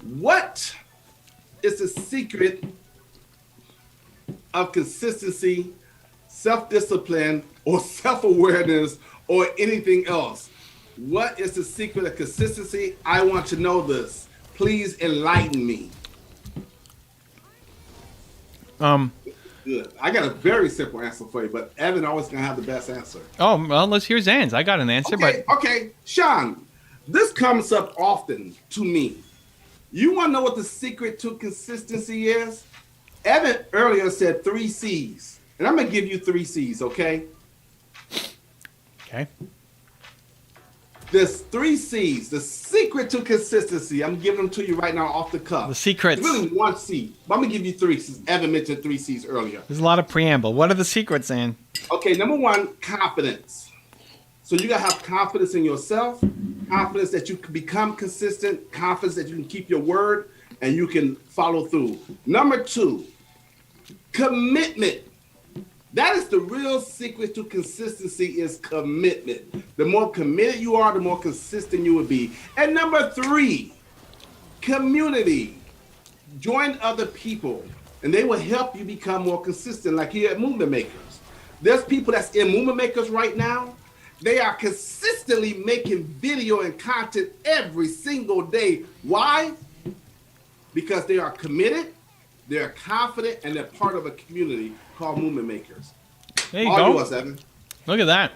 What is the secret of consistency, self-discipline, or self-awareness, or anything else? What is the secret of consistency? I want to know this. Please enlighten me. Um, Good. I got a very simple answer for you, but Evan always gonna have the best answer. oh, well, let's hear Zan's. I got an answer, Okay, but okay, Sean. This comes up often to me. You want to know what the secret to consistency is? Evan earlier said 3 C's, and I'm gonna give you 3 C's. Okay. okay. There's 3 C's. The secret to consistency. I'm giving them to you right now off the cuff. The secrets. It's really 1 C, but I'm gonna give you 3 C's. Evan mentioned 3 C's earlier. There's a lot of preamble. What are the secrets, Zan? Okay, number one, confidence. So you gotta have confidence in yourself, confidence that you can become consistent, confidence that you can keep your word and you can follow through. Number two, commitment. That is the real secret to consistency is commitment. The more committed you are, the more consistent you will be. And number three, community. Join other people and they will help you become more consistent, like here at Movement Makers. There's people that's in Movement Makers right now. They are consistently making video and content every single day. Why? Because they are committed, they're confident, and they're part of a community called Movement Makers. There you All go. yours, Evan. Look at that.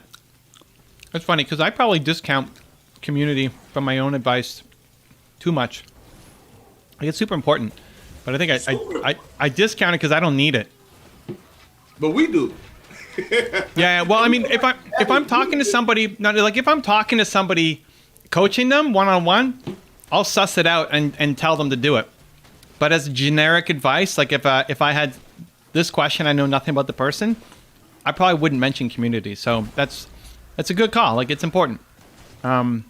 That's funny because I probably discount community from my own advice too much. Like, it's super important, but I think I discount it because I don't need it. But we do. Yeah, well, I mean, if I'm talking to somebody, like if I'm talking to somebody, coaching them one-on-one, I'll suss it out and tell them to do it. But as generic advice, like if I had this question, I know nothing about the person, I probably wouldn't mention community. So that's a good call. Like, it's important. I'm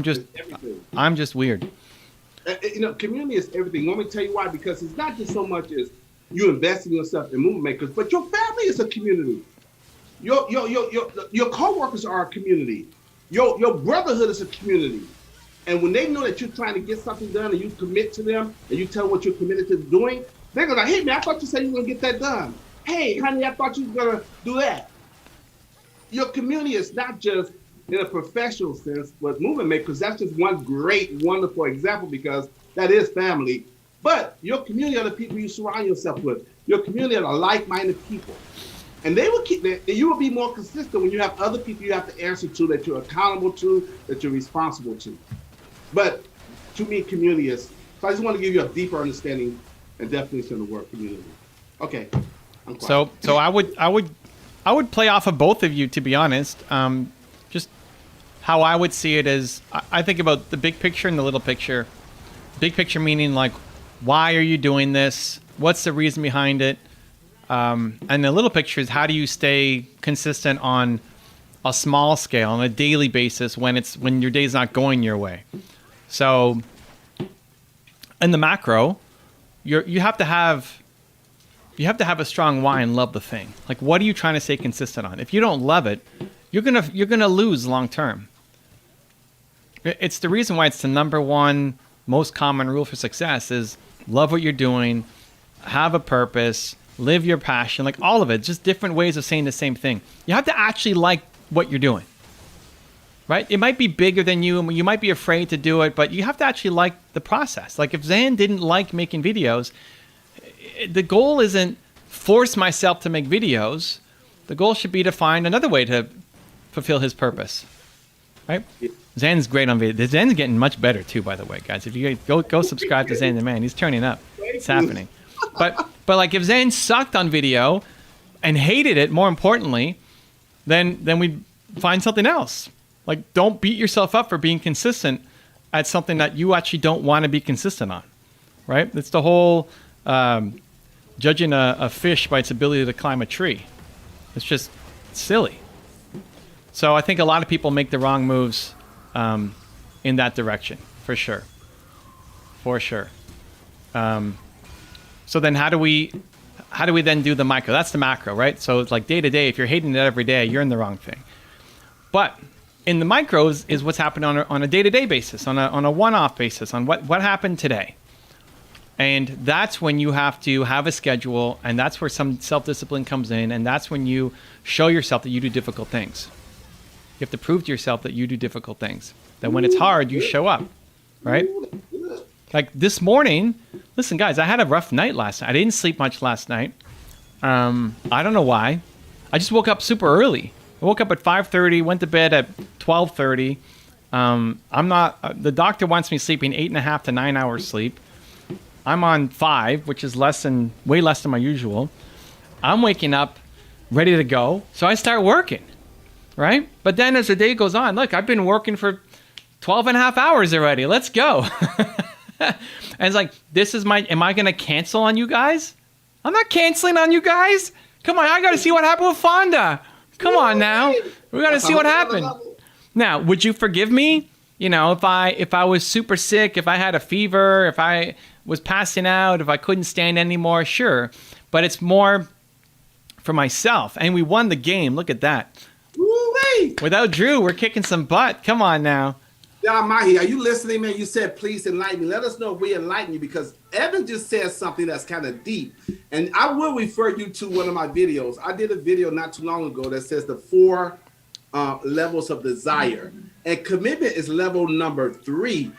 just weird. You know, community is everything. Let me tell you why. Because it's not just so much as you invest in yourself in Movement Makers, but your family is a community. Your co-workers are a community. Your brotherhood is a community. And when they know that you're trying to get something done and you commit to them and you tell them what you're committed to doing, they're gonna, hey man, I thought you said you were gonna get that done. Hey, honey, I thought you were gonna do that. Your community is not just in a professional sense, but Movement Makers, that's just one great, wonderful example because that is family. But your community are the people you surround yourself with. Your community are the like-minded people. And they will you will be more consistent when you have other people you have to answer to, that you're accountable to, that you're responsible to. But to me, community is, so I just want to give you a deeper understanding and definition of the word community. Okay. I'm quiet. So I would play off of both of you, to be honest. Just how I would see it is, I think about the big picture and the little picture. Big picture meaning like, why are you doing this? What's the reason behind it? And the little picture is, how do you stay consistent on a small scale, on a daily basis, when your day's not going your way? So in the macro, you have to have a strong why and love the thing. Like, what are you trying to stay consistent on? If you don't love it, you're gonna lose long term. It's the reason why it's the number one most common rule for success is love what you're doing, have a purpose, live your passion, like all of it, just different ways of saying the same thing. You have to actually like what you're doing, right? It might be bigger than you, and you might be afraid to do it, but you have to actually like the process. Like if Zan didn't like making videos, the goal isn't force myself to make videos. The goal should be to find another way to fulfill his purpose, right? Zan's great on video. Zan's getting much better too, by the way, guys. If you go subscribe to Zan the Man, he's turning up. It's happening. But like if Zan sucked on video and hated it, more importantly, then we'd find something else. Like, don't beat yourself up for being consistent at something that you actually don't want to be consistent on, right? It's the whole judging a fish by its ability to climb a tree. It's just silly. So I think a lot of people make the wrong moves in that direction, for sure. So then how do we then do the micro? That's the macro, right? So it's like day to day, if you're hating it every day, you're in the wrong thing. But in the micros is what's happened on a day-to-day basis, on a one-off basis, on what happened today. And that's when you have to have a schedule, and that's where some self-discipline comes in, and that's when you show yourself that you do difficult things. You have to prove to yourself that you do difficult things. That when it's hard, you show up, right? Like this morning, listen, guys, I had a rough night last night. I didn't sleep much last night. I don't know why. I just woke up super early. I woke up at 5:30, went to bed at 12:30. The doctor wants me sleeping 8.5 to 9 hours sleep. I'm on 5, which is way less than my usual. I'm waking up ready to go. So I start working, right? But then as the day goes on, look, I've been working for 12 and a half hours already. Let's go. And it's like, am I going to cancel on you guys? I'm not canceling on you guys. Come on, I got to see what happened with Fonda. Come on now. We got to see what happened. Now, would you forgive me? You know, if I was super sick, if I had a fever, if I was passing out, if I couldn't stand anymore, sure. But it's more for myself. And we won the game. Look at that. Woo-wee. Without Drew, we're kicking some butt. Come on now. Yeah, Mahi, are you listening, man? You said, please enlighten me. Let us know if we enlighten you, because Evan just said something that's kind of deep. And I will refer you to one of my videos. I did a video not too long ago that says the 4 levels of desire. And commitment is level number 3.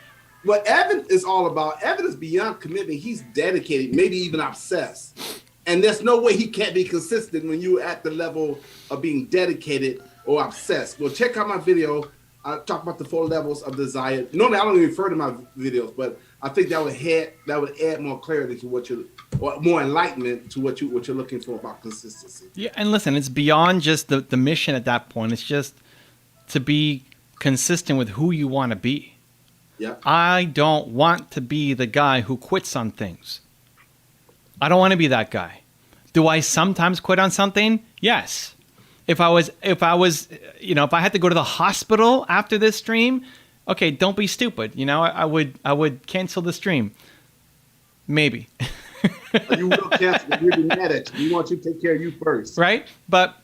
What Evan is all about, Evan is beyond commitment. He's dedicated, maybe even obsessed. And there's no way he can't be consistent when you're at the level of being dedicated or obsessed. Well, check out my video. I talk about the 4 levels of desire. Normally, I don't even refer to my videos, but I think that would add more clarity to or more enlightenment to what you're looking for about consistency. Yeah, and listen, it's beyond just the mission at that point. It's just to be consistent with who you want to be. Yeah. I don't want to be the guy who quits on things. I don't want to be that guy. Do I sometimes quit on something? Yes. If I had to go to the hospital after this stream, okay, don't be stupid. You know, I would cancel the stream. Maybe. You will cancel. We'll be mad at you. We want you to take care of you first. Right? But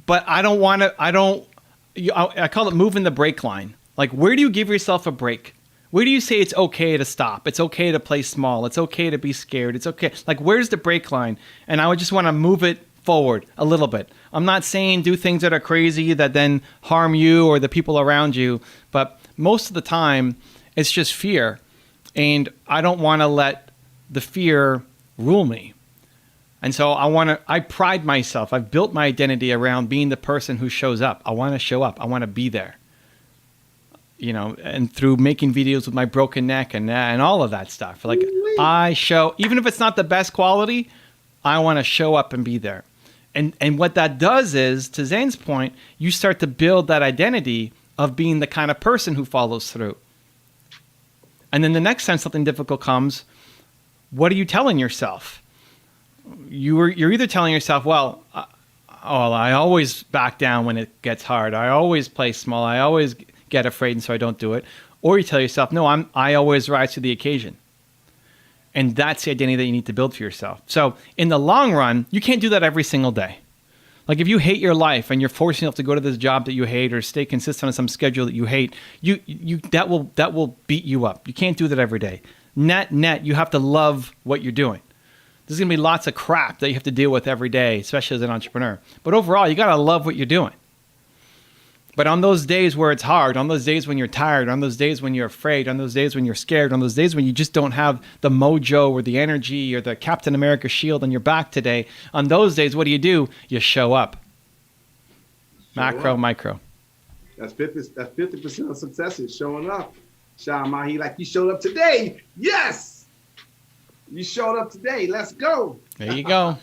I don't want to, I call it moving the brake line. Like, where do you give yourself a break? Where do you say it's okay to stop? It's okay to play small. It's okay to be scared. It's okay. Like, where's the brake line? And I would just want to move it forward a little bit. I'm not saying do things that are crazy that then harm you or the people around you, but most of the time it's just fear. And I don't want to let the fear rule me. And so I pride myself. I've built my identity around being the person who shows up. I want to show up. I want to be there. You know, and through making videos with my broken neck and all of that stuff. Like, I show, even if it's not the best quality, I want to show up and be there. And what that does is, to Zane's point, you start to build that identity of being the kind of person who follows through. And then the next time something difficult comes, what are you telling yourself? You're either telling yourself, well, I always back down when it gets hard. I always play small. I always get afraid, and so I don't do it. Or you tell yourself, no, I always rise to the occasion. And that's the identity that you need to build for yourself. So in the long run, you can't do that every single day. Like, if you hate your life and you're forcing yourself to go to this job that you hate or stay consistent on some schedule that you hate, that will beat you up. You can't do that every day. Net, you have to love what you're doing. There's going to be lots of crap that you have to deal with every day, especially as an entrepreneur. But overall, you got to love what you're doing. But on those days where it's hard, on those days when you're tired, on those days when you're afraid, on those days when you're scared, on those days when you just don't have the mojo or the energy or the Captain America shield on your back today, on those days, what do? You show up. Micro. That's 50% of success is showing up. Shah Mahi, like you showed up today. Yes! You showed up today. Let's go. There you go.